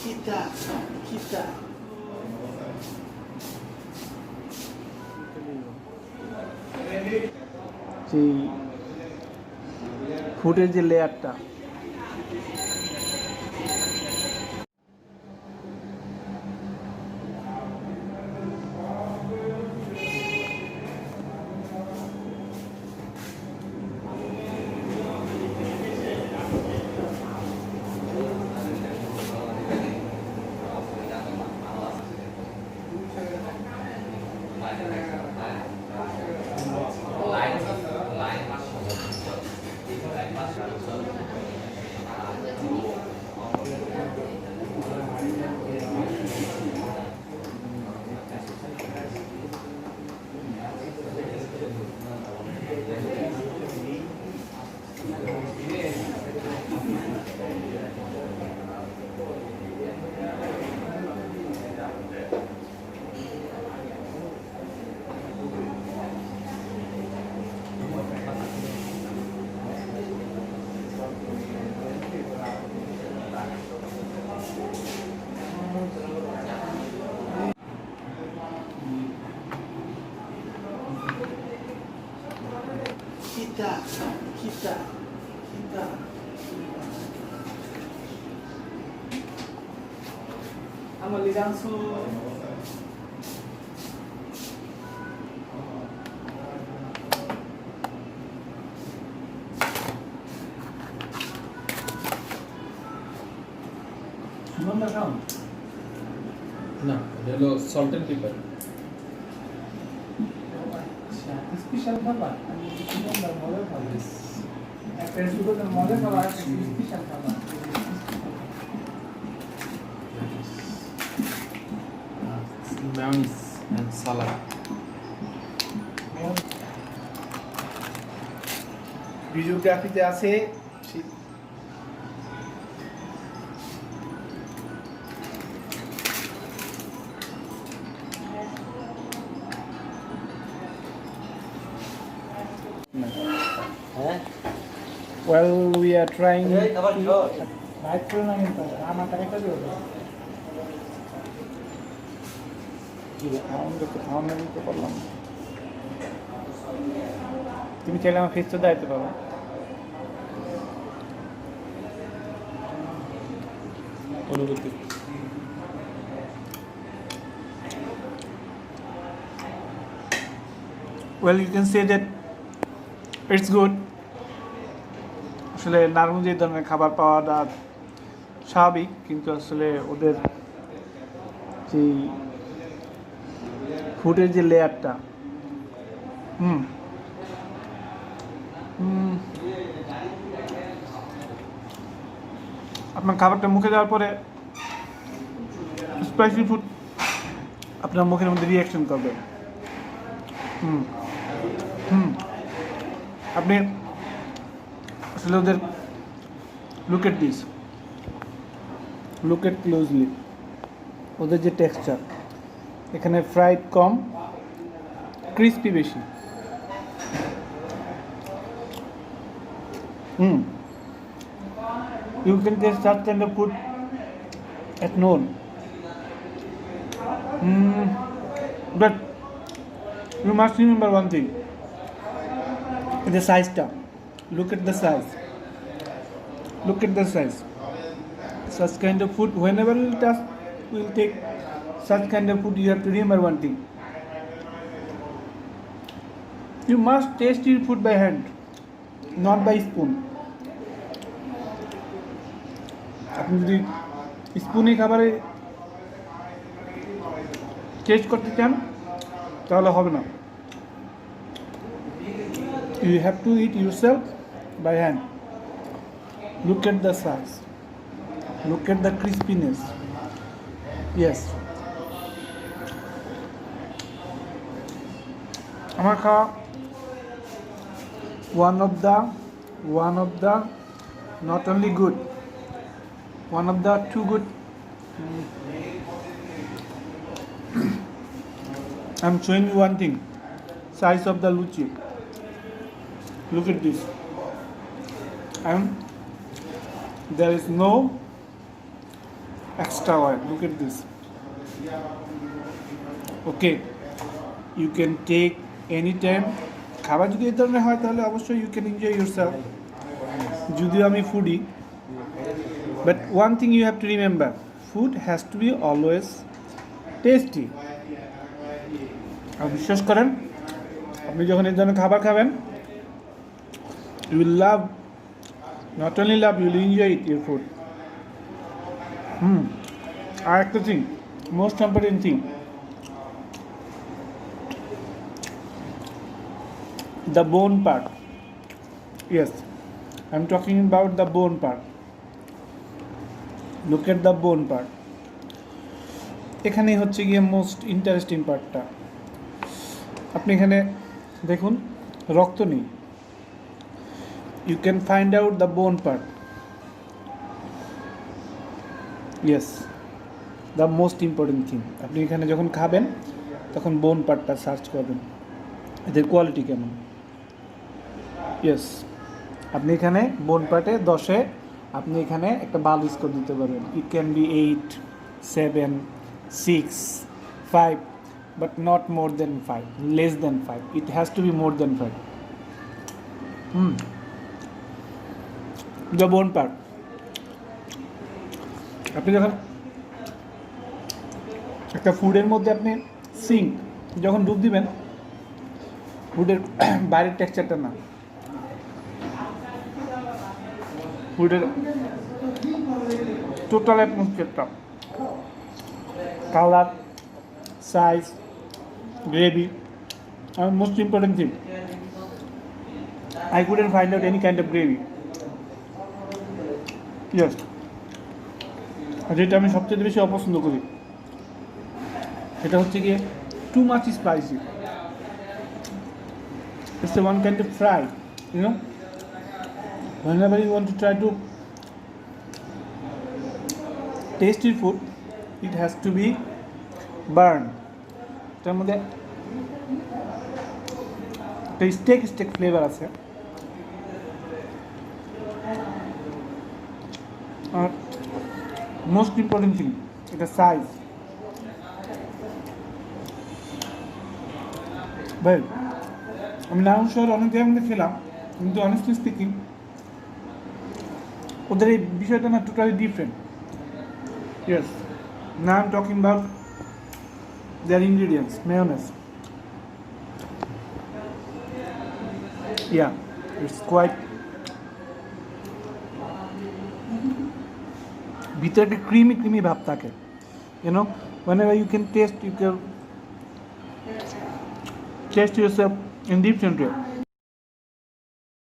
Kita, kita. সেই ফুটের যে লেয়ারটা kita, kita, kita. Ang liganso. Sumanda kam? না এটা হলো সল্ট এন্ড পেপার স্পেশাল খাবার আমি সুন্দর মজার খাবার একটা সুন্দর মজার খাবার স্পেশাল খাবার মেয়োনিজ এন্ড সালাদ ভিডিওগ্রাফিতে আছে Well, we are trying to তুমি চাইলে আমার ফেস তো দায়িত্ব পাবো অনুভূতি Well, you can say that it's good. আসলে নারুন যে ধরনের খাবার পাওয়াটা স্বাভাবিক কিন্তু আসলে ওদের যে ফুডের যে লেয়ারটা আপনার খাবারটা মুখে যাওয়ার পরে স্পাইসি ফুড আপনার মুখের মধ্যে রিয়াকশন করবে আপনি আসলে ওদের look at this look at closely ওদের যে টেক্সচার এখানে ফ্রাইড কম ক্রিস্পি বেশি you can taste such kind of food at none but you must remember one thing, the size টা look at the size such kind of food whenever we'll take such kind of food you have to remember one thing, you must taste your food by hand not by spoon আপনি যদি স্পুনে খাবারে test করতে চান তাহলে হবে না you have to eat yourself by hand look at the size look at the crispiness yes আমার খাওয়া one of the not only good one of the too good I'm showing you one thing size of the luchi look at this and there is no extra oil. Look at this. Okay, you can take anytime. খাবার যদি এই ধরনের হয় তাহলে অবশ্যই you can enjoy yourself. যদিও আমি foodie, but one thing you have to remember, food has to be always tasty. আর বিশ্বাস করেন, আপনি যখন এই ধরনের খাবার খাবেন, you will love, not only love, you will enjoy it your food. আর একটা thing, most important thing, the bone part. Yes, I'm talking about the bone part. Look at the bone part. এখানেই হচ্ছে গিয়ে most interesting পার্টটা। আপনি এখানে দেখুন, রক্ত নেই। You can find out the bone part. Yes, the most important thing. আপনি এখানে যখন খাবেন তখন বোন পার্টটা সার্চ করবেন, এদের কোয়ালিটি কেমন। ইয়েস, আপনি এখানে বোন পার্টে 10-এ আপনি এখানে একটা ভালো স্কোর দিতে পারবেন। It can be 8, 7, 6, 5, but not more than 5, less than 5, it has to be more than 5। The bone part, আপনি যখন একটা ফুডের মধ্যে আপনি সিঙ্ক যখন ডুব দিবেন, ফুডের বাইরের টেক্সচারটা না, ফুডের টোটাল অ্যাটমসফিয়ারটা, colour, size, gravy, and most important thing, I couldn't find out any kind of gravy. Yes, যেটা আমি সবচেয়ে বেশি অপছন্দ করি সেটা হচ্ছে গিয়ে too much spicy. It's a one kind of fry, you know. Whenever you want to try to taste your food, it has to be burned. এটার মধ্যে একটা স্টেক ফ্লেভার আছে। আর মোস্ট ইম্পর্টেন্ট থিং, এটা সাইজ। ভাই, আমি নারায়ণ শহরে অনেক জায়গার মধ্যে খেলাম, কিন্তু অনেস্টলি স্পিকিং ওদের এই বিষয়টা না totally different. Yes, now I am talking about their ingredients, mayonnaise. Yeah, it's quite, ভিতরে একটা ক্রিমি ভাব থাকে, you know. whenever you can taste, you can taste yourself in different way.